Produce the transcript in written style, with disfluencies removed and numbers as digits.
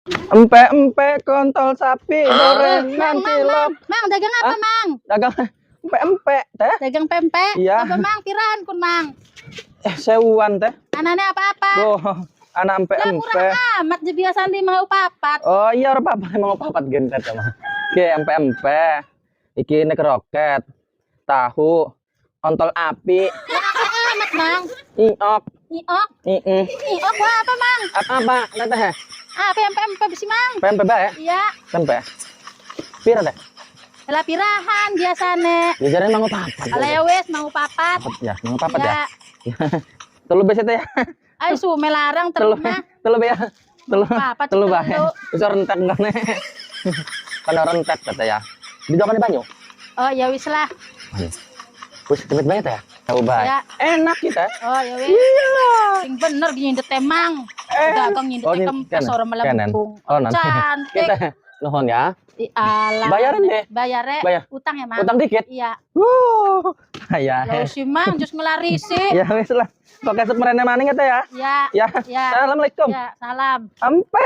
Empe kontol sapi gorengan cilok. Mang, dagang apa, Mang? Dagang empe teh. Dagang pempek. Iya. Apa, Mang? Pirahan kun, Mang? Sewuan teh. Anane apa-apa? Oh, anak Lah empe. murah amat je biasa di mau papat. Oh iya orang papat emang papat gentet mah. Oke, empe. Iki nek roket. Tahu, ontol api, Amat, Mang. iok, Iok. iih. Iok wah apa, Mang? Apa teh? Ah, pempek sih, Mang. Pempe bae. Iya. Pempe. Pira teh? Lah pirahan biasane. Jajaran mau papat. Kalau ya wes mau papat. Ya, mau papat ya. Ya. Telu besi teh ya. Ayo sume larang Telu terus telu ya. Telu. Papat Telu telu. bae. Wis rentek ngene. Kana rentek teh ya. Di dokane banyu. Oh ya wis lah. Wis cepet banget ya. Tahu bae. Ya. Enak kita. Oh ya wis. Iya. Sing bener nyindet emang. Dagang nyindet kempes orang malah bukung. Oh, nanti. Cantik. Kita nuhun ya. Di alam. Bayaran deh. Bayare. Bayar. Utang ya, Mang? Utang dikit. Iya. Ya. Lo si Mang jus ngelarisi. Ya wis lah. Kok kesep merene maning eta ya. Ya. Ya. Ya. Assalamualaikum. Ya, salam. Empe.